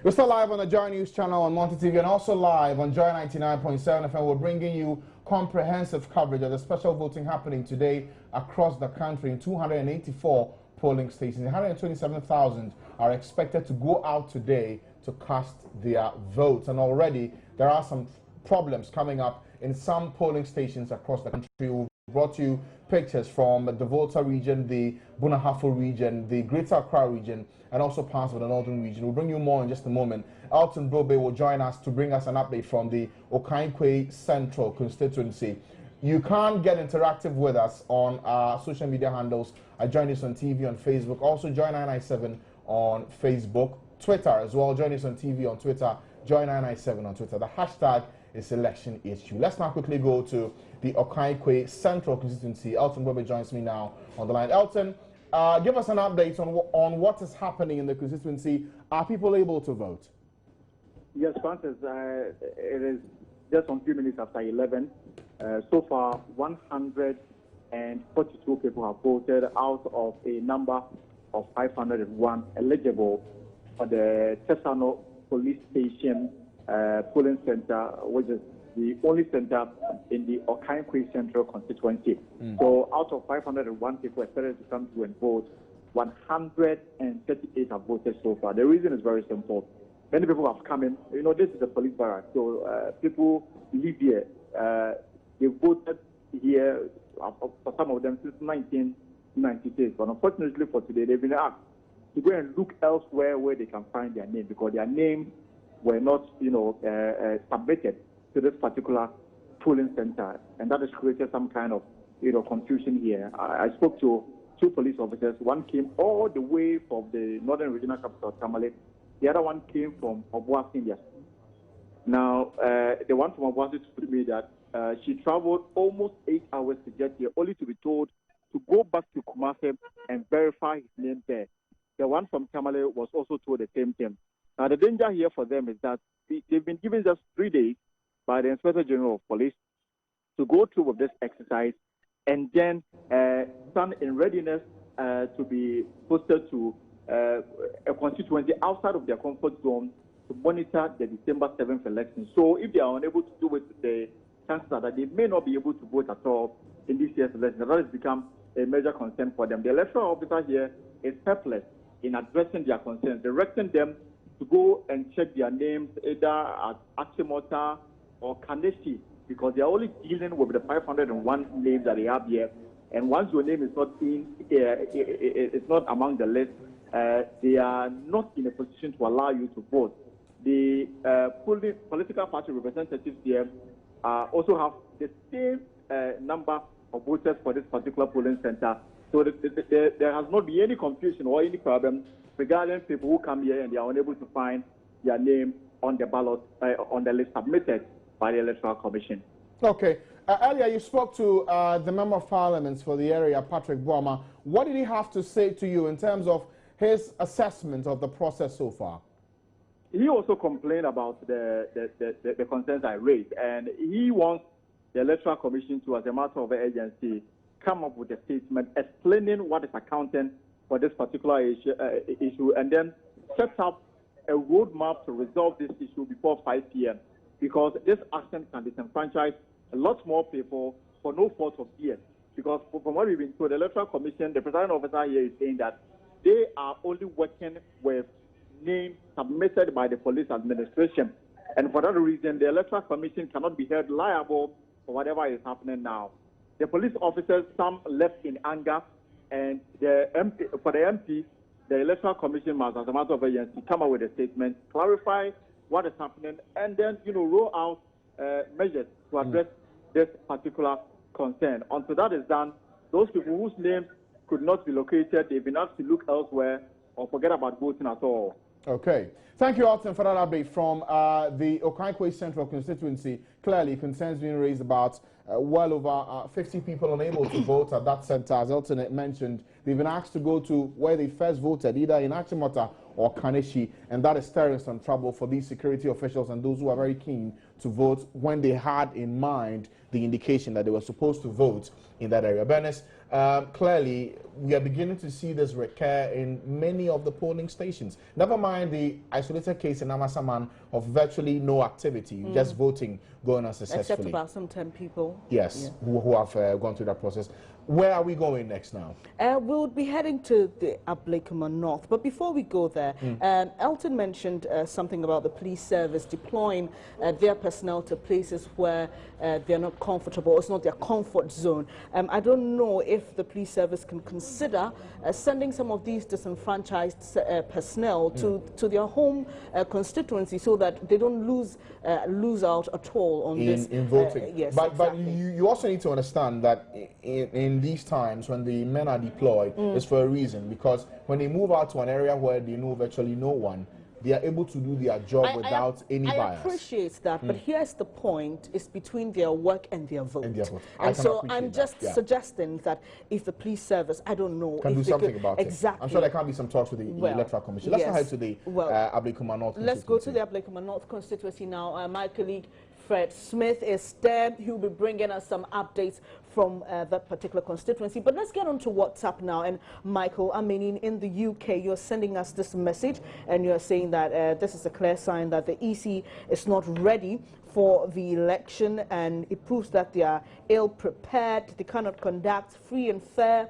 We're still live on the Joy News channel on Monte TV and also live on Joy 99.7 FM. We're bringing you comprehensive coverage of the special voting happening today across the country in 284 polling stations. 127,000 are expected to go out today to cast their votes. And already there are some problems coming up in some polling stations across the country. We've brought you pictures from the Volta region, the Bunahafo region, the Greater Accra region, and also parts of the Northern region. We'll bring you more in just a moment. Elton Brobe will join us to bring us an update from the Okai Koi Central constituency. You can get interactive with us on our social media handles. Join us on TV on Facebook. Also, Join 997 on Facebook. Twitter as well. Join us on TV on Twitter. Join 997 on Twitter. The hashtag is election HQ. Let's now quickly go to the Okai Koi Central constituency. Elton Brobe joins me now on the line. Elton, give us an update on what is happening in the constituency. Are people able to vote? Yes, Francis, it is just a few minutes after 11. So far, 142 people have voted out of a number of 501 eligible for the Tesano police station polling center, which is the only center in the Okai Koi Central constituency. So out of 501 people expected to come to and vote, 138 have voted so far. The reason is very simple. Many people have come in. You know, this is a police barrack, so people live here. They voted here, for some of them, since 1996. But unfortunately for today, they've been asked to go and look elsewhere where they can find their name, because their names were not, submitted to this particular polling center, and that has created some kind of, confusion here. I spoke to two police officers. One came all the way from the northern regional capital, Tamale. The other one came from Obuasi, India. Now, the one from Obuasi told me that she traveled almost 8 hours to get here, only to be told to go back to Kumasi and verify his name there. The one from Tamale was also told the same thing. Now, the danger here for them is that they've been given just 3 days by the Inspector General of Police to go through with this exercise and then stand in readiness to be posted to a constituency outside of their comfort zone to monitor the December 7th election. So if they are unable to do it, the chances are that they may not be able to vote at all in this year's election. That has become a major concern for them. The electoral officer here is helpless in addressing their concerns, directing them to go and check their names either at Ashaiman or Kaneshi, because they are only dealing with the 501 names that they have here. And once your name is not it's not among the list, they are not in a position to allow you to vote. The political party representatives here also have the same number of voters for this particular polling center. So there has not been any confusion or any problem regarding people who come here and they are unable to find their name on the ballot, on the list submitted by the Electoral Commission. Okay. Earlier, you spoke to the Member of Parliament for the area, Patrick Boama. What did he have to say to you in terms of his assessment of the process so far? He also complained about the concerns I raised, and he wants the Electoral Commission to, as a matter of urgency, come up with a statement explaining what is accounting for this particular issue, and then set up a roadmap to resolve this issue before 5 p.m. because this action can disenfranchise a lot more people for no fault of theirs. Because from what we've been told, the Electoral Commission, the presiding officer here is saying that they are only working with names submitted by the police administration. And for that reason, the Electoral Commission cannot be held liable for whatever is happening now. The police officers, some left in anger, and the MP, the Electoral Commission must, as a matter of urgency, come up with a statement, clarify what is happening, and then, roll out measures to address this particular concern. Until that is done, those people whose names could not be located, they've been asked to look elsewhere or forget about voting at all. Okay. Thank you, Alton, for that update from the Okai Koi Central constituency. Clearly, concerns being raised about well over 50 people unable to vote at that center. As Alton mentioned, they've been asked to go to where they first voted, either in Ashaiman or Kaneshi, and that is stirring some trouble for these security officials and those who are very keen to vote when they had in mind the indication that they were supposed to vote in that area. Bernice, clearly, we are beginning to see this recur in many of the polling stations. Never mind the isolated case in Ashaiman of virtually no activity, just voting going on successfully. Except about some 10 people. Yes, who have gone through that process. Where are we going next now? We'll be heading to the Ashaiman North. But before we go there, Elton mentioned something about the police service deploying their personnel to places where they're not comfortable. It's not their comfort zone. I don't know if the police service can consider sending some of these disenfranchised personnel to their home constituency so that they don't lose out at all on this. In voting. Yes, but exactly. you also need to understand that in these times when the men are deployed, it's for a reason, because when they move out to an area where they know virtually no one, they are able to do their job without any bias. I appreciate that, but here's the point: it's between their work and their vote. And so I'm just suggesting that if the police service, I don't know, can if do something about exactly. it. I'm sure there can be some talks with the Electoral Commission. Let's not head to the Ashaiman North. Let's go to the Ashaiman North constituency now. My colleague Fred Smith is there. He'll be bringing us some updates from that particular constituency. But let's get on to WhatsApp now. And Michael, I mean, in the UK, you're sending us this message, and you're saying that this is a clear sign that the EC is not ready for the election, and it proves that they are ill-prepared. They cannot conduct free and fair,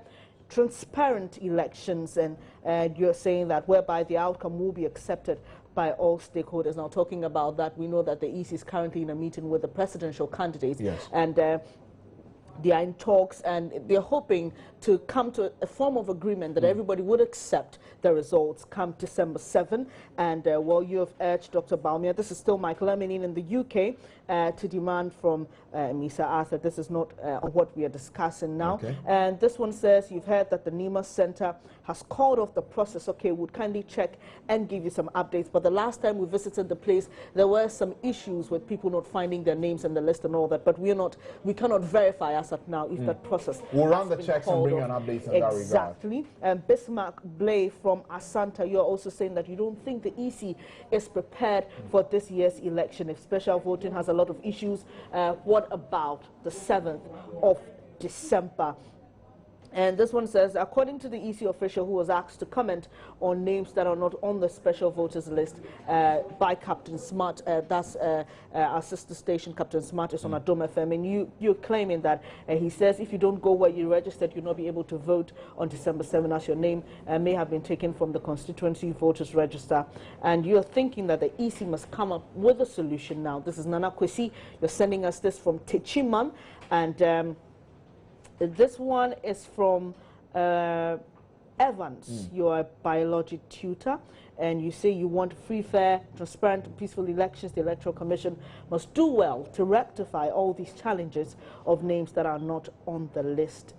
transparent elections, and you're saying that whereby the outcome will be accepted by all stakeholders. Now, talking about that, we know that the EC is currently in a meeting with the presidential candidates, and they are in talks, and they're hoping to come to a form of agreement that everybody would accept the results come December 7. And well, you have urged Dr. Baumia, this is still Michael Amenin in the UK, to demand from Mr. Arthur. This is not what we are discussing now. And this one says, you've heard that the NEMA Center has called off the process. Okay, would kindly check and give you some updates. But the last time we visited the place, there were some issues with people not finding their names in the list and all that. But we cannot verify as of now if that process We'll run the checks and bring you an update in that regard. Exactly. And Bismarck Blay from Asanta, you're also saying that you don't think the EC is prepared for this year's election. If special voting has a lot of issues, what about the 7th of December? And this one says, according to the EC official who was asked to comment on names that are not on the special voters list by Captain Smart, that's our sister station, Captain Smart, is on Adom FM, and you're claiming that he says if you don't go where you registered, you'll not be able to vote on December 7 as your name may have been taken from the constituency voters register. And you're thinking that the EC must come up with a solution now. This is Nana Kwesi. You're sending us this from Techiman, and this one is from Evans. You're a biology tutor, and you say you want free, fair, transparent, and peaceful elections. The Electoral Commission must do well to rectify all these challenges of names that are not on the list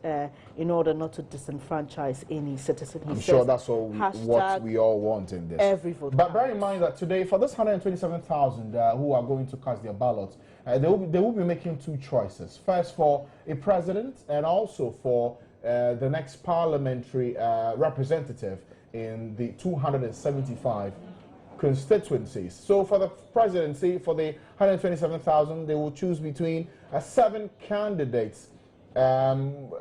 in order not to disenfranchise any citizen. I'm sure that's all what we all want in this. Every vote. But bear in mind that today, for this 127,000 who are going to cast their ballots, they will be making two choices. First, for a president, and also for the next parliamentary representative in the 275 constituencies. So for the presidency, for the 127,000, they will choose between 7 candidates, and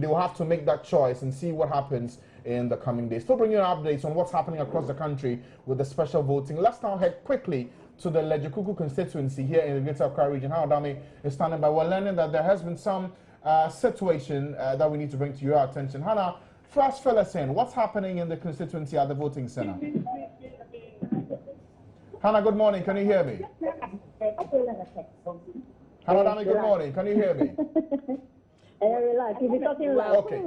they will have to make that choice and see what happens in the coming days. Still bringing you updates on what's happening across the country with the special voting. Let's now head quickly to the Lejikuku constituency here in the Greater Accra region. How Adami is standing by. We're learning that there has been some situation that we need to bring to your attention. Hannah, first fill us in. What's happening in the constituency at the voting center? Hannah, good morning. Can you hear me? Hannah, Adami, good morning. Can you hear me? Okay,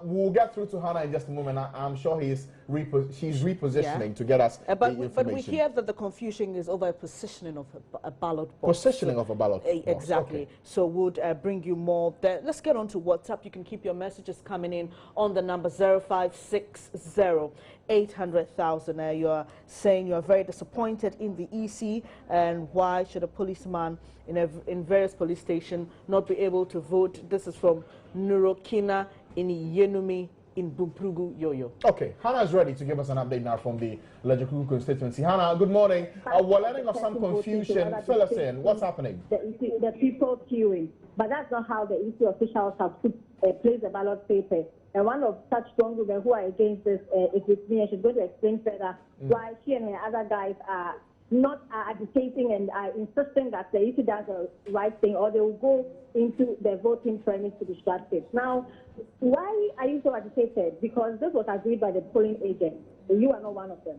we'll get through to Hannah in just a moment. I'm sure she's repositioning to get us the information. But we hear that the confusion is over a positioning of a ballot box. Positioning of a ballot box. Exactly. Okay. So we'll bring you more there. Let's get on to WhatsApp. You can keep your messages coming in on the number 0560 800,000. You're saying you're very disappointed in the EC, and why should a policeman in various police stations not be able to vote? This is from Nurokina in Yenumi in Bumprugu Yoyo. Okay, Hannah is ready to give us an update now from the Lejokuku constituency. Hannah, good morning. We're learning of some confusion. Fill us in. What's happening? The people queuing. But that's not how the EC officials have placed the ballot paper. And one of such strong women who are against this is with me, and she's going to explain further why she and her other guys are not agitating and are insisting that the EC does the right thing, or they will go into the voting premise to distract it. Now, why are you so agitated? Because this was agreed by the polling agent. You are not one of them.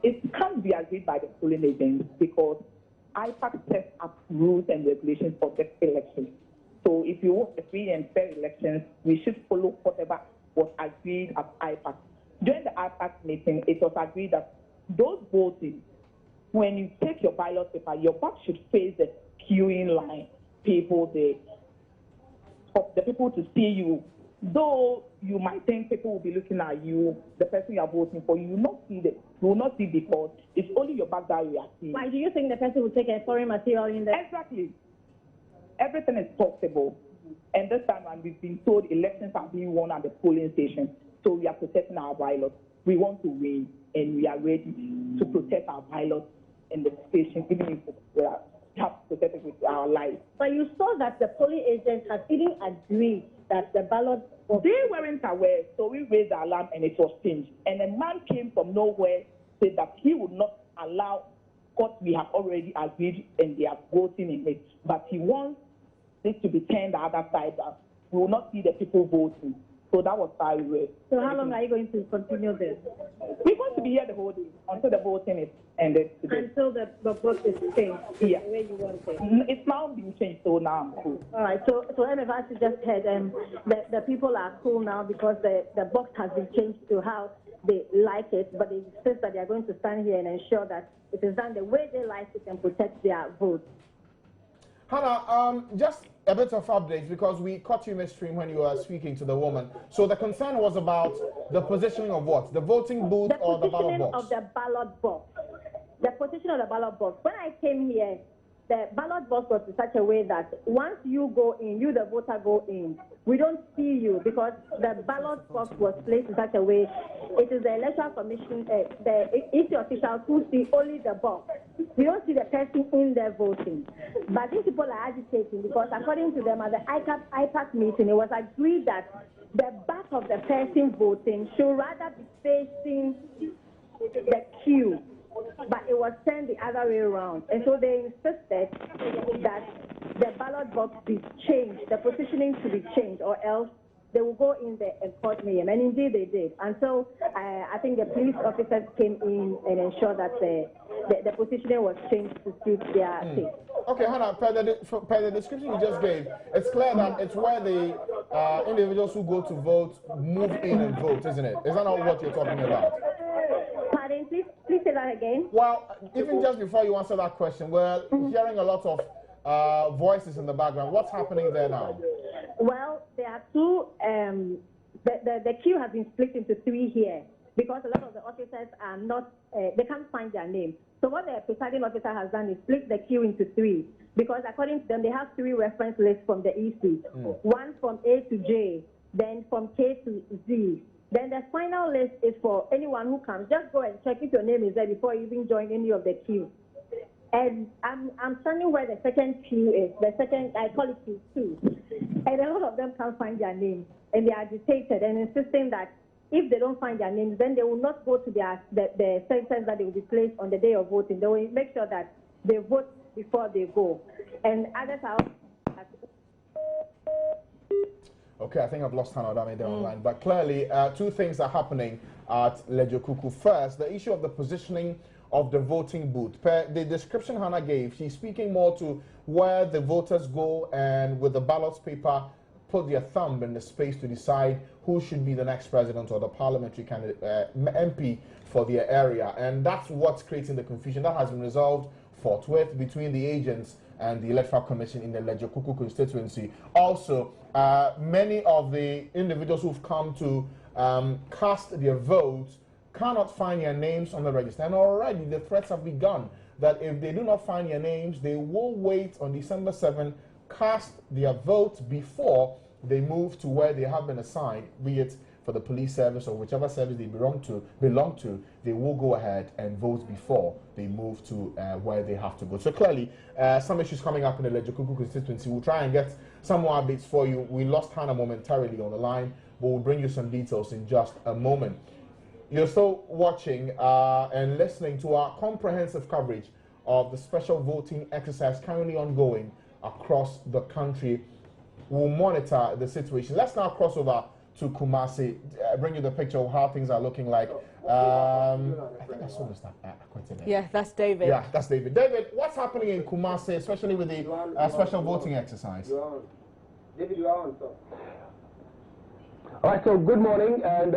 It can't be agreed by the polling agents because IPAC sets up rules and regulations for this election. So if you want free and fair elections, we should follow whatever was agreed at IPAC. During the IPAC meeting, it was agreed that those voting, when you take your ballot paper, your back should face the queuing line, people, the people to see you. Though you might think people will be looking at you, the person you are voting for, you will not see it. You will not see because it's only your back that we are seeing. Why do you think the person will take a foreign material in there? Exactly. Everything is possible. And this time around, we've been told elections are being won at the polling station. So we are protecting our ballots. We want to win, and we are ready to protect our ballots in the station, even if we have to protect it with our lives. But you saw that the polling agents had even agreed that the ballot... They weren't aware, so we raised the alarm and it was changed. And a man came from nowhere, said that he would not allow what we have already agreed and they are voting in it. But he wants this to be turned the other side down. We will not see the people voting. So that was how we were. So how long are you going to continue this? We're going to be here the whole day until the voting is ended today. Until the vote is changed Yeah. the way you want it. It's now being changed, so now I'm cool. All right, so MFS just heard the people are cool now because the box has been changed to how they like it, but they insist that they are going to stand here and ensure that it is done the way they like it and protect their vote. Hannah, just a bit of updates because we caught you midstream when you were speaking to the woman. So the concern was about the positioning of what? The voting booth or the ballot box? The positioning of the ballot box. The position of the ballot box. When I came here, the ballot box was in such a way that once you go in, you the voter go in, we don't see you because the ballot box was placed in such a way. It is the electoral commission, the EC officials who see only the box. We don't see the person in there voting. But these people are agitating because according to them at the IPAC meeting, it was agreed that the back of the person voting should rather be facing the queue. But it was turned the other way around. And so they insisted that the ballot box be changed, the positioning to be changed, or else they will go in there and court me. And indeed they did. And so I think the police officers came in and ensured that the positioning was changed to suit their case. Okay, Hannah, per the description you just gave, it's clear that it's where the individuals who go to vote move in and vote, isn't it? Is that not what you're talking about? Pardon, please say that again. Well, even just before you answer that question, we're hearing a lot of voices in the background. What's happening there now? Well, there are two, the queue has been split into three here because a lot of the officers are not, they can't find their name. So what the presiding officer has done is split the queue into three because according to them, they have three reference lists from the EC. One from A to J, then from K to Z. Then the final list is for anyone who comes. Just go and check if your name is there before you even join any of the queue. And I'm standing where the second queue is. The second, I call it queue 2. And a lot of them can't find their names. And they are agitated and insisting that if they don't find their names, then they will not go to the centers that they will be placed on the day of voting. They will make sure that they vote before they go. And others are... Okay, I think I've lost Hannah Adame there online. But clearly, two things are happening at Lejokuku. First, the issue of the positioning of the voting booth. Per the description Hannah gave, she's speaking more to where the voters go and with the ballot paper put their thumb in the space to decide who should be the next president or the parliamentary candidate, MP for their area. And that's what's creating the confusion. That has been resolved forthwith between the agents and the Electoral Commission in the Lejokuku constituency. Also, many of the individuals who've come to cast their votes cannot find their names on the register. And already the threats have begun that if they do not find their names, they will wait on December 7, cast their votes before they move to where they have been assigned, be it for the police service or whichever service they belong to, they will go ahead and vote before they move to where they have to go. So clearly, some issues coming up in the Lejokuku constituency. We'll try and get some more updates for you. We lost Hannah momentarily on the line, but we'll bring you some details in just a moment. You're still watching and listening to our comprehensive coverage of the special voting exercise currently ongoing across the country. We'll monitor the situation. Let's now cross over to Kumasi, bring you the picture of how things are looking like. I think I saw Mr. Akwete there. Yeah, that's David. Yeah, that's David. David, what's happening in Kumasi, especially with the special voting exercise? David, you are on, sir. All right, so good morning, and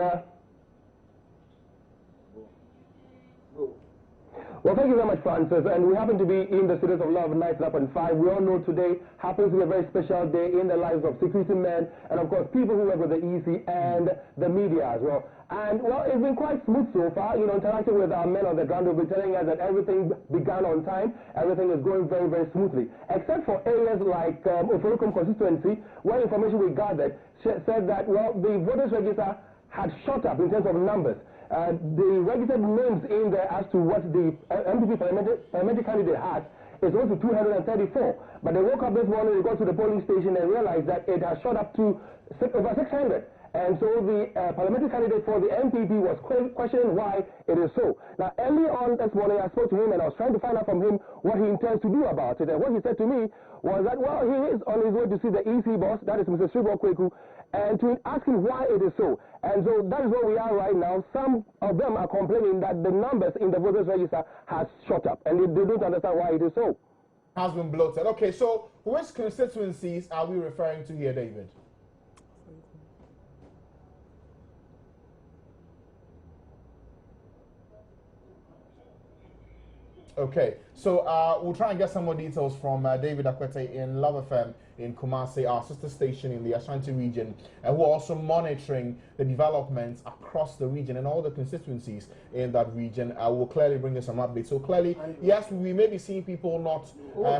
well, thank you very much, Francis. And we happen to be in the Cities of Love 99.5. We all know today happens to be a very special day in the lives of security men and, of course, people who work with the EC and the media as well. And, well, it's been quite smooth so far. You know, interacting with our men on the ground, they've been telling us that everything began on time. Everything is going very, very smoothly. Except for areas like Ofurukum constituency, where information we gathered said that, well, the voters register had shot up in terms of numbers. The registered names in there as to what the MPP parliamentary candidate had is also 234. But they woke up this morning, they got to the polling station and realized that it has shot up to over 600. And so the parliamentary candidate for the MPP was questioning why it is so. Now, early on this morning, I spoke to him and I was trying to find out from him what he intends to do about it. And what he said to me was that, well, he is on his way to see the EC boss, that is Mr. Sribo Kweku, and to ask him why it is so. And so that is where we are right now. Some of them are complaining that the numbers in the voters register has shot up, and they don't understand why it is so. Has been bloated. Okay, so which constituencies are we referring to here, David? Okay, so we'll try and get some more details from David Akwete in Love FM in Kumasi, our sister station in the Ashanti region, and we're also monitoring the developments across the region and all the constituencies in that region. I will clearly bring you some updates. So clearly, yes, we may be seeing people not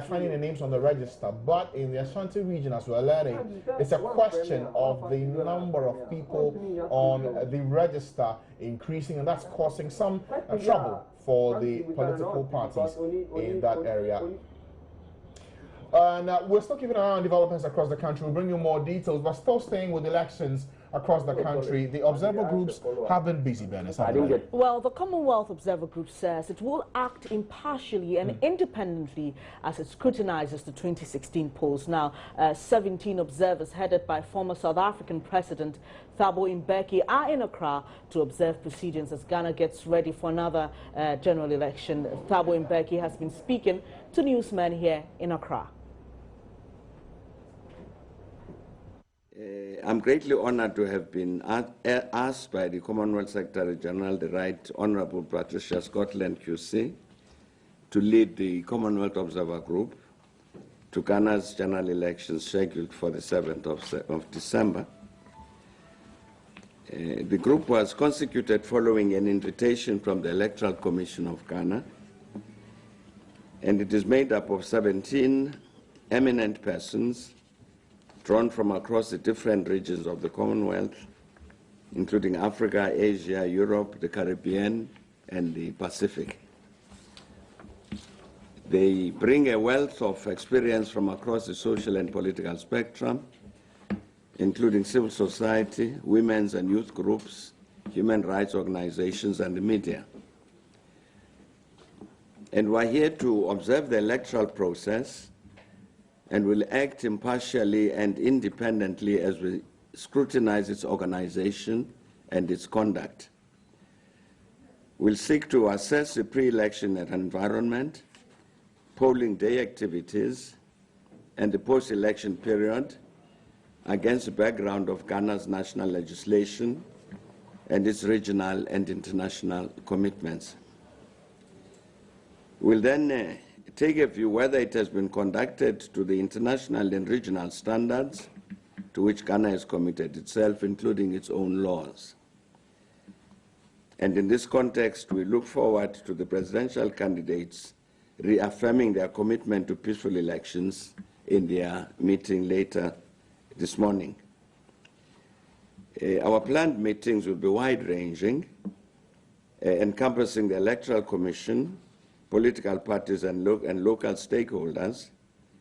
finding the names on the register, but in the Ashanti region, as we're learning, it's a question of the number of people on the register increasing, and that's causing some trouble for the political parties in that area. And we're still keeping an eye on developments across the country. We'll bring you more details, but still staying with elections across the country. The observer groups have been busy, Bernice. Well, the Commonwealth Observer Group says it will act impartially and independently as it scrutinizes the 2016 polls. Now, 17 observers headed by former South African President Thabo Mbeki are in Accra to observe proceedings as Ghana gets ready for another general election. Thabo Mbeki has been speaking to newsmen here in Accra. I'm greatly honored to have been asked by the Commonwealth Secretary General, the Right Honorable Patricia Scotland QC, to lead the Commonwealth Observer Group to Ghana's general elections scheduled for the 7th of December. The group was constituted following an invitation from the Electoral Commission of Ghana, and it is made up of 17 eminent persons drawn from across the different regions of the Commonwealth, including Africa, Asia, Europe, the Caribbean, and the Pacific. They bring a wealth of experience from across the social and political spectrum, including civil society, women's and youth groups, human rights organizations, and the media. And we're here to observe the electoral process and will act impartially and independently as we scrutinize its organization and its conduct. We'll seek to assess the pre-election environment, polling day activities, and the post-election period against the background of Ghana's national legislation and its regional and international commitments. We'll then take a view whether it has been conducted to the international and regional standards to which Ghana has committed itself, including its own laws. And in this context, we look forward to the presidential candidates reaffirming their commitment to peaceful elections in their meeting later this morning. Our planned meetings will be wide-ranging, encompassing the Electoral Commission, political parties and local stakeholders,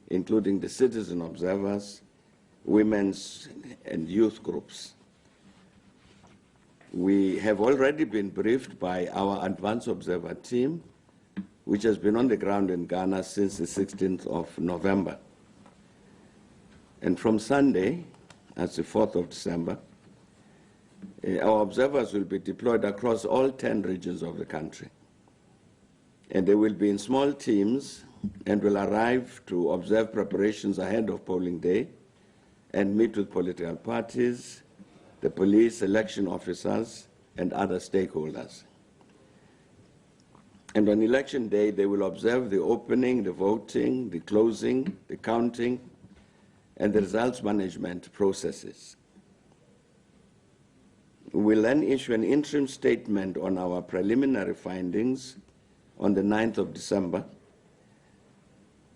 including the citizen observers, women's and youth groups. We have already been briefed by our advance observer team, which has been on the ground in Ghana since the 16th of November. And from Sunday, that's the 4th of December, our observers will be deployed across all 10 regions of the country. And they will be in small teams and will arrive to observe preparations ahead of polling day and meet with political parties, the police, election officers, and other stakeholders. And on election day, they will observe the opening, the voting, the closing, the counting, and the results management processes. We'll then issue an interim statement on our preliminary findings on the 9th of December,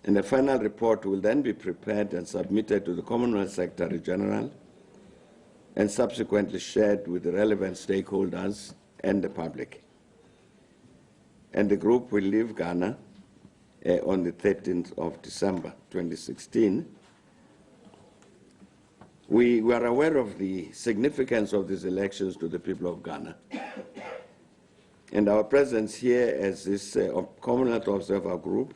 and the final report will then be prepared and submitted to the Commonwealth Secretary General and subsequently shared with the relevant stakeholders and the public. And the group will leave Ghana on the 13th of December 2016. We were aware of the significance of these elections to the people of Ghana. And our presence here as this Commonwealth Observer Group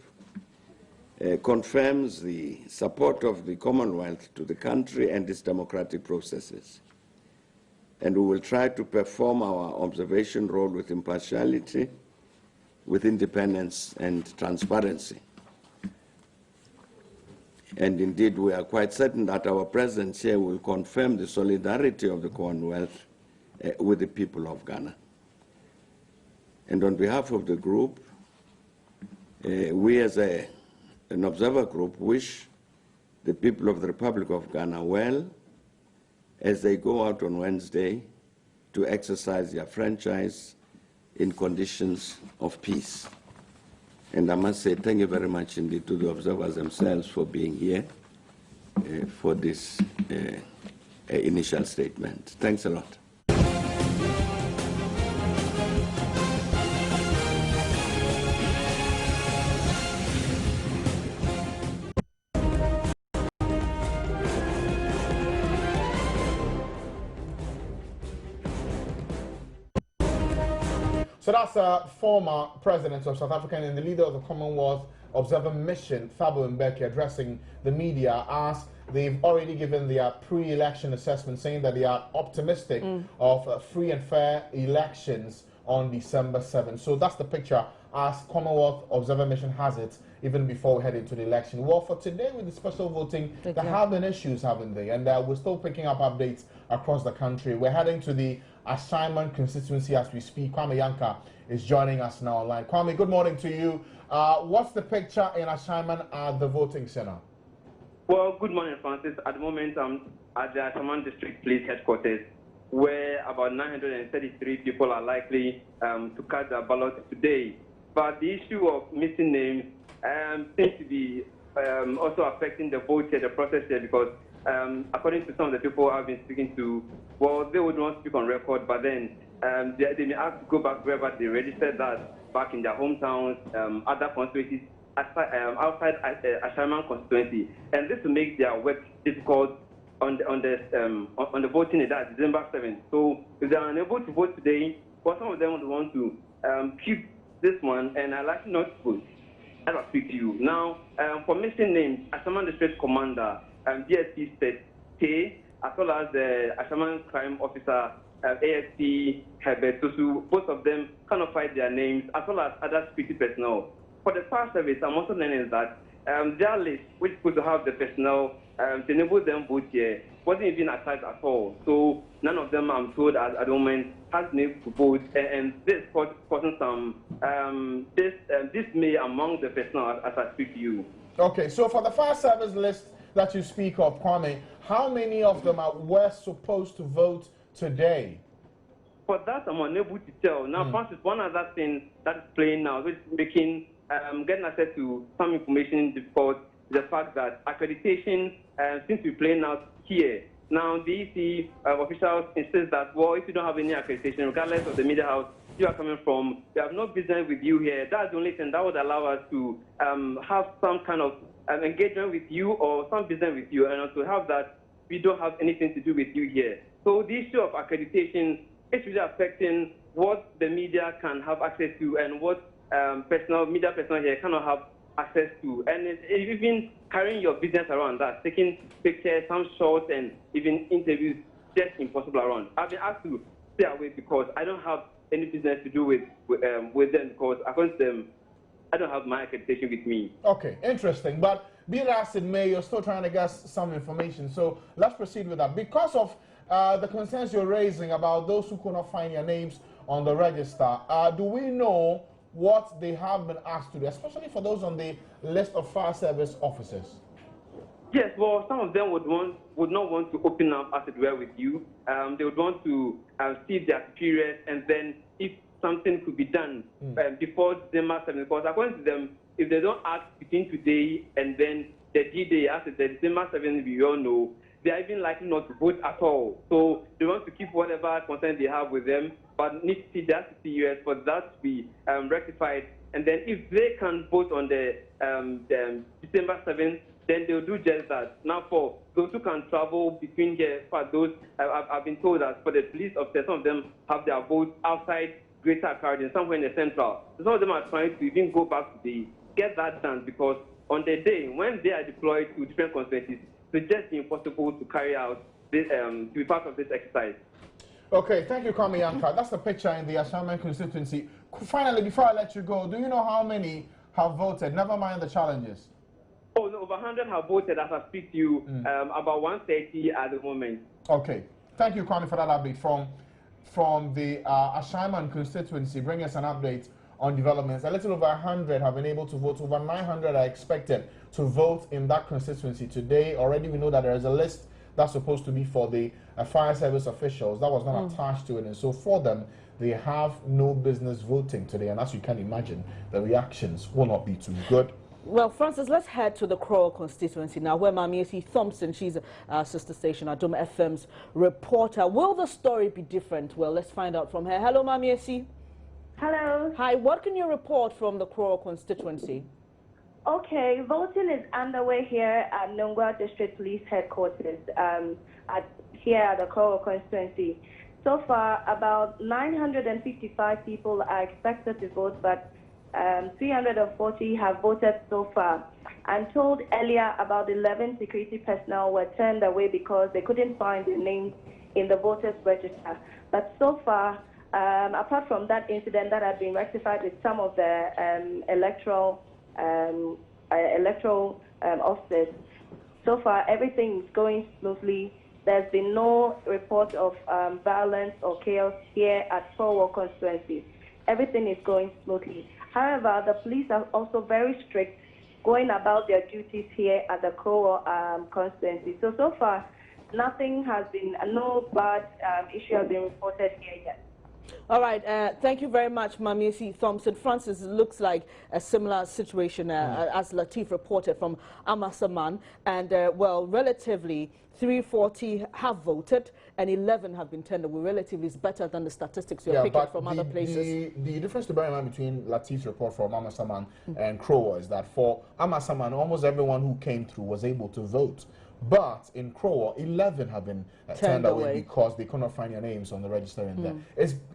confirms the support of the Commonwealth to the country and its democratic processes. And we will try to perform our observation role with impartiality, with independence and transparency. And indeed, we are quite certain that our presence here will confirm the solidarity of the Commonwealth with the people of Ghana. And on behalf of the group, we as an observer group wish the people of the Republic of Ghana well as they go out on Wednesday to exercise their franchise in conditions of peace. And I must say thank you very much indeed to the observers themselves for being here for this initial statement. Thanks a lot. So that's a former president of South Africa and the leader of the Commonwealth Observer Mission, Thabo Mbeki, addressing the media as they've already given their pre-election assessment, saying that they are optimistic of free and fair elections on December 7th. So that's the picture as Commonwealth Observer Mission has it, even before we head into the election. Well, for today with the special voting, there have been issues, haven't they? And we're still picking up updates across the country. We're heading to the Ashaiman constituency as we speak. Kwame Yanka is joining us now online. Kwame, good morning to you. What's the picture in Ashaiman at the voting center? Well, good morning, Francis. At the moment, I'm at the Ashaiman District Police Headquarters, where about 933 people are likely to cast their ballots today. But the issue of missing names seems to be also affecting the vote here, the process here, because according to some of the people I've been speaking to, well, they would not speak on record, but then they may have to go back wherever they registered that back in their hometowns, other constituencies outside Ashaiman constituency, and this will make their work difficult on the voting day, that's December 7th. So if they are unable to vote today, well, some of them would want to keep this one, and I'd like not to vote. As I speak to you now, for missing names, Ashaiman District Commander DSP T, as well as the Ashaiman Crime Officer ASP Herbert Tosu, both of them cannot find their names, as well as other security personnel. For the fire service, I'm also learning that their list, which is supposed to have the personnel to enable them vote here, wasn't even attached at all. So none of them, I'm told, at the moment, has been able to vote, and this causing some dismay among the personnel as I speak to you. Okay, so for the fire service list that you speak of, Kwame, how many of them were supposed to vote today? For that, I'm unable to tell. Now, Francis, one other thing that's playing now, which is making getting access to some information difficult, is the fact that accreditation seems to be playing out here. Now, the EC officials insist that, well, if you don't have any accreditation, regardless of the media house you are coming from, we have no business with you here. That's the only thing that would allow us to have some kind of engagement with you or some business with you, and to have that we don't have anything to do with you here. So the issue of accreditation is really affecting what the media can have access to and what media personnel here cannot have access to. And it's even carrying your business around that, taking pictures, some shots, and even interviews, just impossible around. I've been asked to stay away because I don't have any business to do with them, because according to them, I don't have my accreditation with me. Okay, interesting. But be that as it may, you're still trying to get some information. So let's proceed with that. Because of the concerns you're raising about those who could not find their names on the register, do we know what they have been asked to do, especially for those on the list of fire service officers? Yes, well, some of them would not want to open up, as it were, with you. They would want to see their period, and then if something could be done before December 7th, because according to them, if they don't act between today and then the D-Day, after the December 7th, we all know, they are even likely not to vote at all. So they want to keep whatever concern they have with them, but need to see that serious for that to be rectified. And then if they can vote on the December 7th, then they'll do just that. Now, for those who can travel between here, for those, I've been told that for the police officers, some of them have their votes outside Greater Accra, somewhere in the central. Some of them are trying to even go back to get that done, because on the day when they are deployed to different constituencies, it's just impossible to carry out this, to be part of this exercise. Okay, thank you, Kwame Yanka. That's the picture in the Ashaiman constituency. Finally, before I let you go, do you know how many have voted? Never mind the challenges. Oh, no, over 100 have voted as I speak to you, about 130 at the moment. Okay, thank you, Kwame, for that update from the Ashaiman constituency. Bring us an update on developments. A little over 100 have been able to vote. Over 900 are expected to vote in that constituency today. Already we know that there is a list that's supposed to be for the fire service officials. That was not attached to it. And so for them, they have no business voting today. And as you can imagine, the reactions will not be too good. Well, Francis, let's head to the Krowor constituency now, where Mamiesi Thompson, she's a sister station, Adom FM's reporter. Will the story be different? Well, let's find out from her. Hello, Mamiesi. Hello. Hi, what can you report from the Krowor constituency? Okay, voting is underway here at Nongwa District Police Headquarters, here at the Krowor constituency. So far, about 955 people are expected to vote, but 340 have voted so far. I'm told earlier about 11 security personnel were turned away because they couldn't find their names in the voters register. But so far, apart from that incident that had been rectified with some of the electoral officers, so far everything is going smoothly. There's been no report of violence or chaos here at Krowor constituency. Everything is going smoothly. However, the police are also very strict going about their duties here at the Krowor constituency. So far, nothing has been, no bad issue has been reported here yet. All right, thank you very much, Mamiesi Thompson. Francis, it looks like a similar situation as Latif reported from Ashaiman. And, well, relatively, 340 have voted and 11 have been turned away. Relatively, is better than the statistics you're picking from other places. The difference to bear in mind between Latif's report from Ashaiman and Krowor is that for Ashaiman, almost everyone who came through was able to vote. But in Krowor, 11 have been turned away because they could not find their names on the register in there.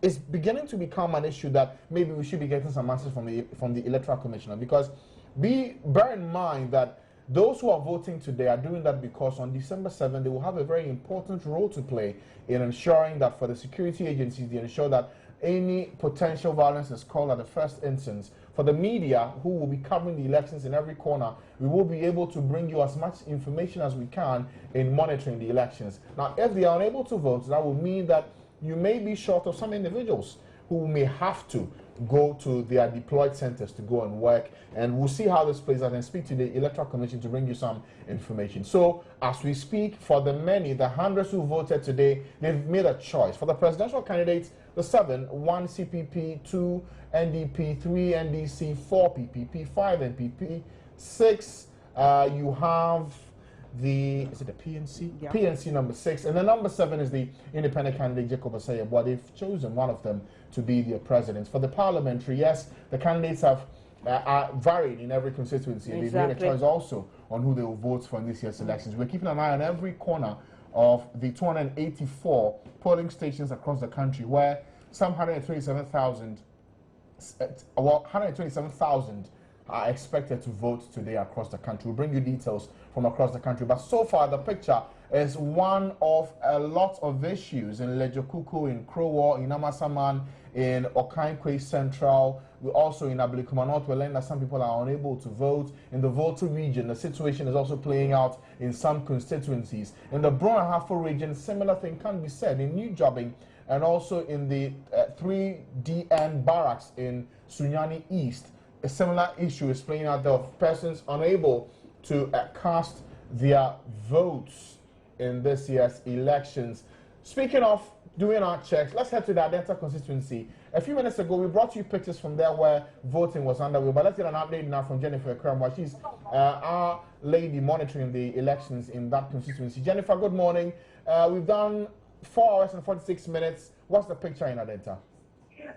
It's beginning to become an issue that maybe we should be getting some answers from the Electoral Commissioner, because bear in mind that those who are voting today are doing that because on December 7th, they will have a very important role to play in ensuring that for the security agencies, they ensure that any potential violence is called at the first instance. For the media, who will be covering the elections in every corner, we will be able to bring you as much information as we can in monitoring the elections. Now, if they are unable to vote, that will mean that you may be short of some individuals who may have to go to their deployed centers to go and work. And we'll see how this plays out and speak to the Electoral Commission to bring you some information. So, as we speak, for the many, the hundreds who voted today, they've made a choice. For the presidential candidates, the 7, 1 CPP, 2 NDP, 3 NDC, 4 PPP, 5 NPP, 6 you have is it the PNC? Yeah. PNC number 6. And the number 7 is the independent candidate, Jacob Asaya. But they've chosen one of them to be their president. For the parliamentary, yes, the candidates have are varied in every constituency. And they've made a choice also on who they will vote for in this year's elections. We're keeping an eye on every corner of the 284 polling stations across the country, where some 127,000 are expected to vote today across the country. We'll bring you details from across the country. But so far, the picture is one of a lot of issues in Lejokuku, in Krowor, in Ashaiman, in Okai Koi Central. We're also in Abilikuma North. We're learning that some people are unable to vote. In the Volta region, the situation is also playing out in some constituencies. In the Brunahafo region, similar thing can be said. In New Jobbing, and also in the 3DN barracks in Sunyani East, a similar issue is playing out there of persons unable to cast their votes in this year's elections. Speaking of doing our checks, let's head to the Adenta constituency. A few minutes ago, we brought you pictures from there where voting was underway, but let's get an update now from Jennifer Krowor. She's our lady monitoring the elections in that constituency. Jennifer, good morning. We've done 4 hours and 46 minutes. What's the picture in Adenta?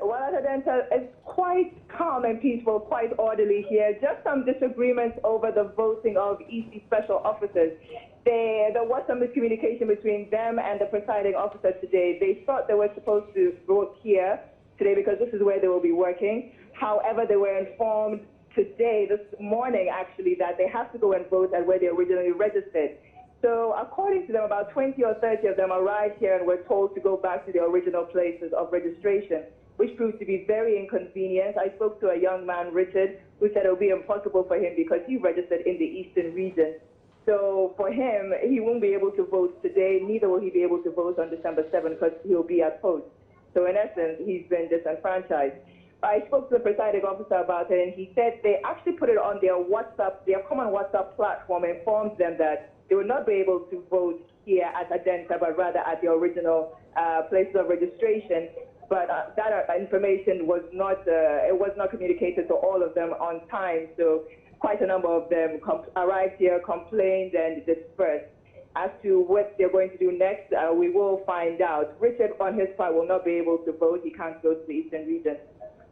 Well, Adenta, it's quite calm and peaceful, quite orderly here. Just some disagreements over the voting of EC special officers. There was some miscommunication between them and the presiding officer today. They thought they were supposed to vote here today because this is where they will be working. However, they were informed today, this morning actually, that they have to go and vote at where they originally registered. So according to them, about 20 or 30 of them arrived here and were told to go back to their original places of registration, which proved to be very inconvenient. I spoke to a young man, Richard, who said it would be impossible for him because he registered in the eastern region. So for him, he won't be able to vote today, neither will he be able to vote on December 7th because he'll be at post. So in essence, he's been disenfranchised. I spoke to the presiding officer about it, and he said they actually put it on their WhatsApp, their common WhatsApp platform, informed them that they would not be able to vote here at Adenta, but rather at the original places of registration. But that information was not communicated to all of them on time. So quite a number of them arrived here, complained, and dispersed. As to what they're going to do next, we will find out. Richard, on his part, will not be able to vote. He can't go to the eastern region.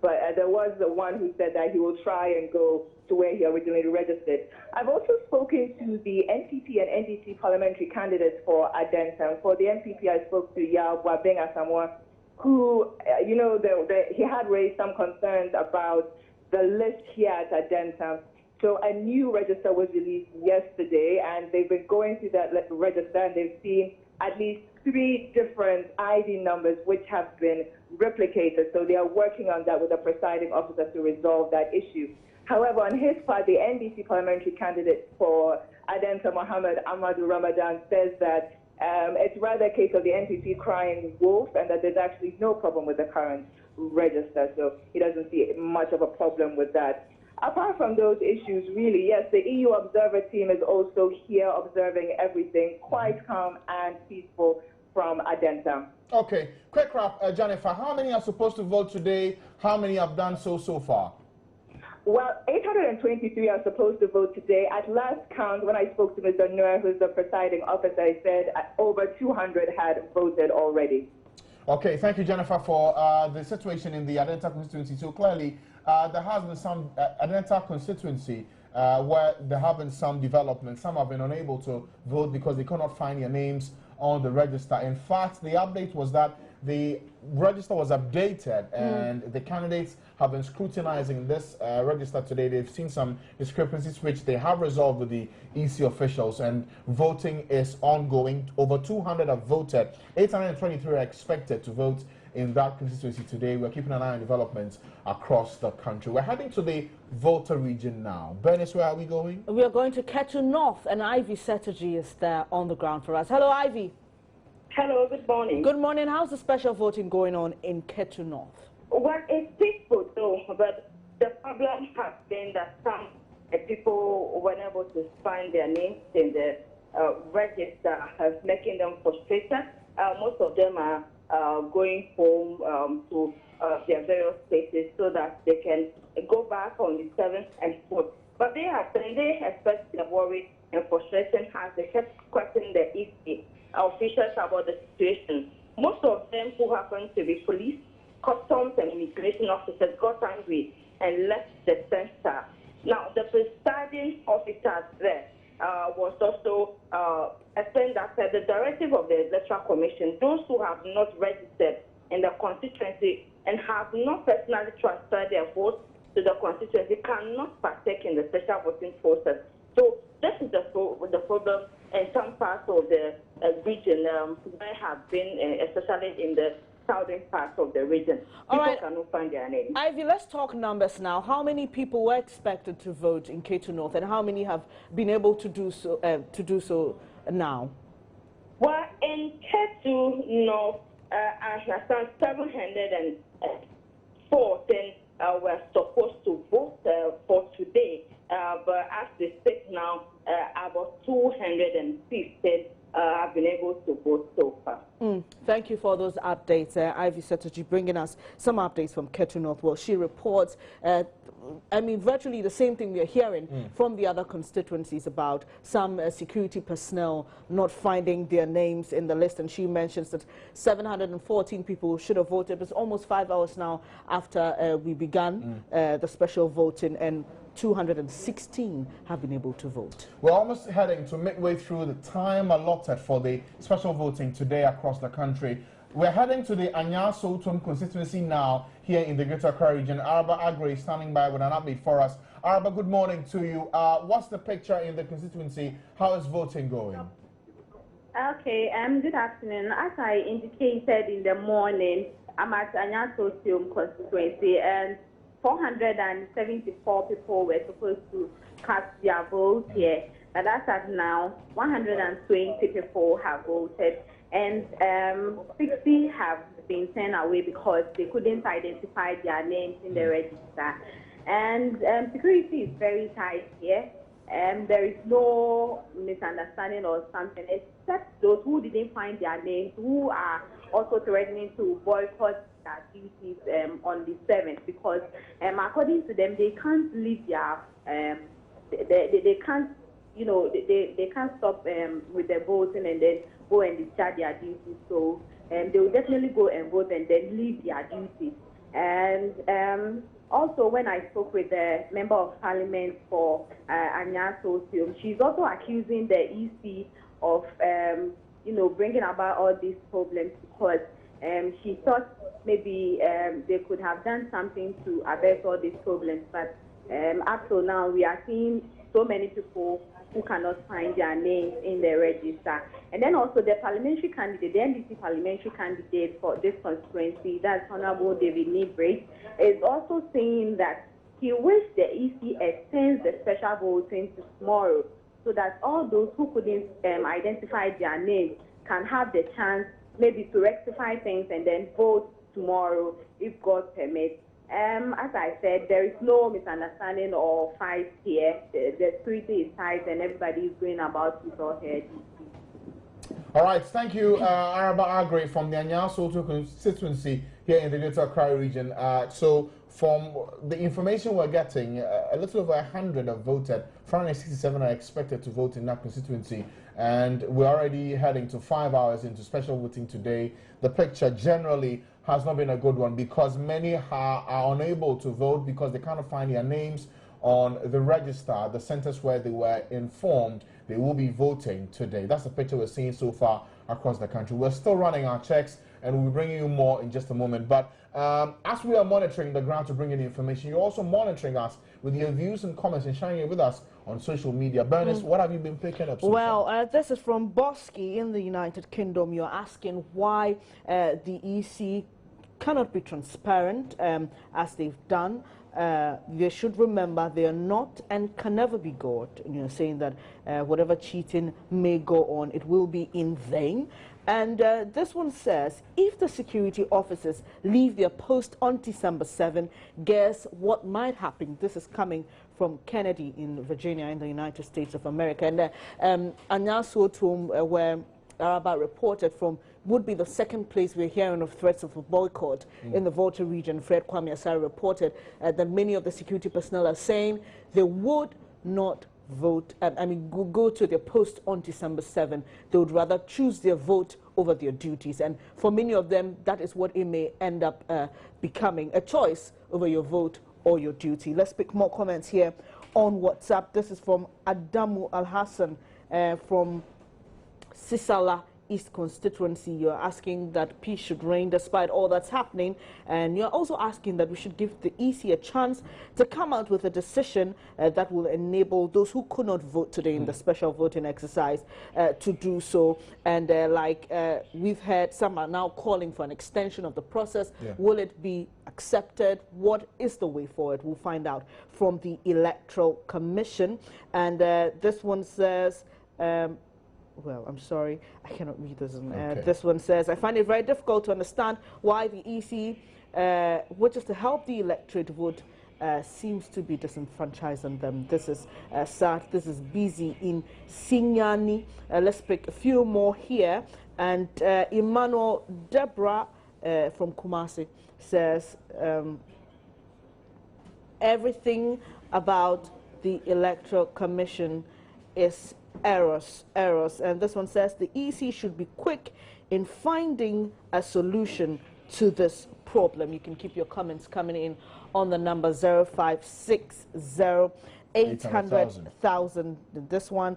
But there was the one who said that he will try and go to where he originally registered. I've also spoken to the NPP and NDC parliamentary candidates for Adenta. For the NPP, I spoke to Yabwa Asamoah, who, he had raised some concerns about the list here at Adenta. So a new register was released yesterday, and they've been going through that register, and they've seen at least 3 different ID numbers which have been replicated. So they are working on that with the presiding officer to resolve that issue. However, on his part, the NDC parliamentary candidate for Adenta, Mohammed Ahmadu Ramadan, says that it's rather a case of the NPP crying wolf, and that there's actually no problem with the current register. So he doesn't see much of a problem with that. Apart from those issues, really, yes, the EU observer team is also here observing everything, quite calm and peaceful from Adenta. Okay, quick wrap, Jennifer, how many are supposed to vote today? How many have done so far? Well, 823 are supposed to vote today. At last count, when I spoke to Mr. Noor, who's the presiding officer, he said over 200 had voted already. Okay, thank you, Jennifer, for the situation in the Adenta constituency. So clearly, there has been some Adenta constituency where there have been some developments. Some have been unable to vote because they cannot find their names on the register. In fact, the update was that the register was updated and the candidates have been scrutinizing this register today. They've seen some discrepancies which they have resolved with the EC officials, and voting is ongoing. Over 200 have voted. 823 are expected to vote in that constituency today. We're keeping an eye on developments across the country. We're heading to the Volta region now. Bernice, where are we going? We are going to Ketu North, and Ivy Settergy is there on the ground for us. Hello, Ivy. Hello, good morning. Good morning. How's the special voting going on in Ketu North? Well, it's peaceful though, but the problem has been that some people were unable to find their names in the register, making them frustrated. Most of them are going home to their various places so that they can go back on the 7th and 4th. But they are saying they expect they're worried and frustration as they kept questioning the EC officials about the situation. Most of them who happen to be police, customs, and immigration officers got angry and left the center. Now, the presiding officers there was also explained that the directive of the Electoral Commission, those who have not registered in the constituency and have not personally transferred their votes to the constituency cannot partake in the special voting process. So this is the problem in some parts of the region where have been, especially in the southern parts of the region. People cannot find their names. Ivy, let's talk numbers now. How many people were expected to vote in Ketu North, and how many have been able to do so now? Well, in Ketu North, I understand 714 were supposed to vote for today, but as they speak now, about 215 have been able to vote so far. Thank you for those updates, Ivy Setoji, bringing us some updates from Ketu North. Well, she reports, I mean, virtually the same thing we are hearing from the other constituencies about some security personnel not finding their names in the list. And she mentions that 714 people should have voted. It's almost 5 hours now after we began the special voting, and 216 have been able to vote. We're almost heading to midway through the time allotted for the special voting today across the country. We're heading to the Anya-Sotum constituency now here in the Greater Accra region. Araba Agri standing by with an update for us. Araba, good morning to you. What's the picture in the constituency? How is voting going? Okay, good afternoon. As I indicated in the morning, I'm at Anya-Sotum constituency, and 474 people were supposed to cast their vote here. And as of now, 120 people have voted, and 60 have been sent away because they couldn't identify their names in the register. And security is very tight here, and there is no misunderstanding or something, except those who didn't find their names, who are also threatening to boycott their duties on the 7th, because according to them, they can't leave their they can't, you know, they can't stop with the voting and then go and discharge their duties. So they will definitely go and vote and then leave their duties. And also, when I spoke with the member of parliament for Anya-Sotum, she's also accusing the EC of you know, bringing about all these problems, because she thought maybe they could have done something to address all these problems. But up till now, we are seeing so many people who cannot find their names in the register. And then also the parliamentary candidate, the NDC parliamentary candidate for this constituency, that's Honorable David Nibrate, is also saying that he wished the EC extends the special voting to tomorrow, so that all those who couldn't identify their names can have the chance maybe to rectify things and then vote tomorrow if God permits. As I said, there is no misunderstanding or fight here. The security is tight and everybody is going about his or her duty. All right, thank you, Araba Agri from the Anya-Sotum constituency here in the Greater Accra region. So from the information we're getting, a little over 100 have voted. 467 are expected to vote in that constituency, and we're already heading to 5 hours into special voting today. The picture generally has not been a good one, because many are unable to vote because they cannot find their names on the register, the centers where they were informed they will be voting today. That's the picture we're seeing so far across the country. We're still running our checks, and we'll be bringing you more in just a moment. But as we are monitoring the ground to bring in the information, you're also monitoring us with your views and comments and sharing it with us on social media. Bernice, what have you been picking up so far? This is from Bosky in the United Kingdom. You're asking why the EC cannot be transparent as they've done. They should remember they are not and can never be God. You know, saying that whatever cheating may go on, it will be in vain. And this one says, if the security officers leave their post on December 7, guess what might happen? This is coming from Kennedy in Virginia in the United States of America. And Anya-Sotum, where Araba reported from, would be the second place we're hearing of threats of a boycott in the Volta region. Fred Kwame Asare reported that many of the security personnel are saying they would not vote, go to their post on December 7, they would rather choose their vote over their duties. And for many of them, that is what it may end up becoming, a choice over your vote or your duty. Let's pick more comments here on WhatsApp. This is from Adamu Al-Hassan from Sisala East constituency. You're asking that peace should reign despite all that's happening, and you're also asking that we should give the EC a chance to come out with a decision that will enable those who could not vote today in the special voting exercise to do so. And we've heard, some are now calling for an extension of the process. Will it be accepted? What is the way forward? We'll find out from the Electoral Commission. And this one says, well, I'm sorry, I cannot read this. This one says, I find it very difficult to understand why the EC, which is to help the electorate vote, seems to be disenfranchising them. This is sad. This is busy in Sinyani. Let's pick a few more here. And Emmanuel Deborah from Kumasi says, everything about the Electoral Commission is errors. And this one says the EC should be quick in finding a solution to this problem. You can keep your comments coming in on the number 0560-800,000. This one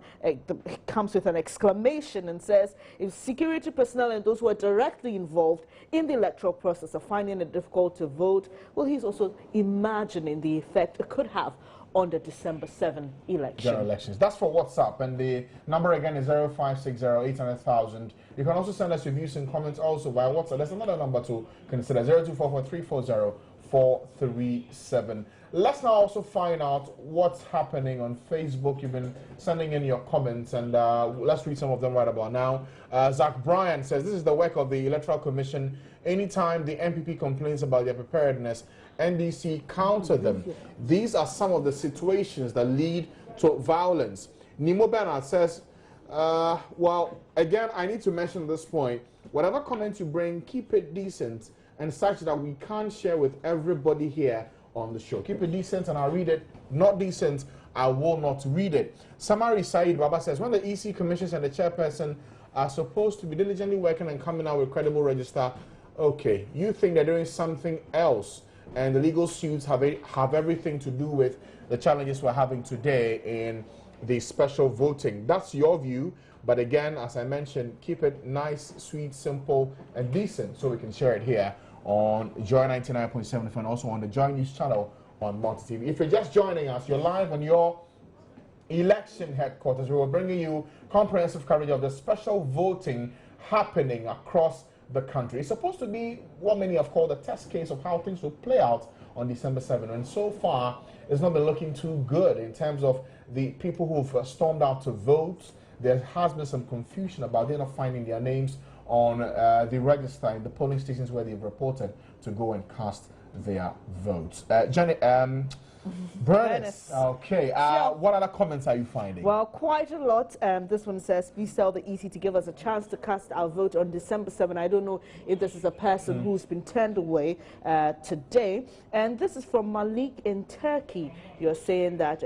comes with an exclamation and says, if security personnel and those who are directly involved in the electoral process are finding it difficult to vote, well, he's also imagining the effect it could have on the December 7 election. General elections. That's for WhatsApp, and the number again is 0560-800,000. You can also send us your views and comments also via WhatsApp. There's another number to consider, 0244-340-437. Let's now also find out what's happening on Facebook. You've been sending in your comments, and let's read some of them right about now. Zach Bryan says, this is the work of the Electoral Commission. Anytime the MPP complains about their preparedness, NDC counter them. These are some of the situations that lead to violence. Nimo Bernard says, well, again, I need to mention this point. Whatever comment you bring, keep it decent and such that we can't share with everybody here on the show. Keep it decent and I'll read it. Not decent, I will not read it. Samari Said Baba says, when the EC commissions and the chairperson are supposed to be diligently working and coming out with credible register, okay, you think they're doing something else, and the legal suits have everything to do with the challenges we're having today in the special voting. That's your view, but again, as I mentioned, keep it nice, sweet, simple, and decent so we can share it here on Joy 99.7 and also on the Joy News channel on Multi TV. If you're just joining us, you're live on your election headquarters. We were bringing you comprehensive coverage of the special voting happening across the country. It's supposed to be what many have called a test case of how things will play out on December 7th. And so far, it's not been looking too good in terms of the people who've stormed out to vote. There has been some confusion about them not finding their names on the register in the polling stations where they've reported to go and cast their votes. Jenny, Bernice. Okay. What other comments are you finding? Well, quite a lot. This one says, please tell the EC to give us a chance to cast our vote on December 7. I don't know if this is a person who's been turned away today. And this is from Malik in Turkey. You're saying that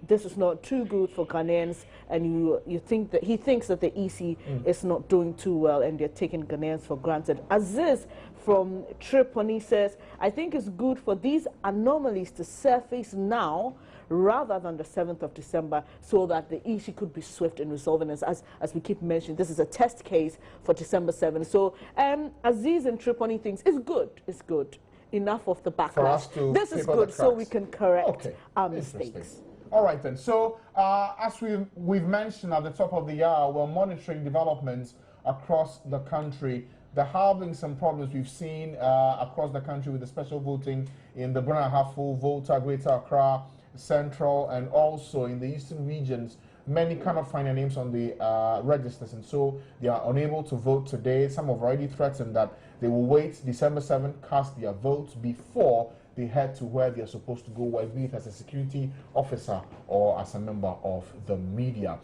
this is not too good for Ghanaians, and you think that he thinks that the EC is not doing too well and they're taking Ghanaians for granted. Aziz from Tripoli says, I think it's good for these anomalies to surface now rather than the 7th of December so that the EC could be swift in resolving this. As we keep mentioning, this is a test case for December 7th. So Aziz in Tripoli thinks it's good. Enough of the backlash. This is good so we can correct our mistakes. All right then. So as we've mentioned at the top of the hour, we're monitoring developments across the country. There have been some problems we've seen across the country with the special voting in the Brunei-Hafu, Volta, Greater Accra, Central, and also in the eastern regions. Many cannot find their names on the registers, and so they are unable to vote today. Some have already threatened that they will wait December 7th, cast their votes before they head to where they are supposed to go, whether be it as a security officer or as a member of the media.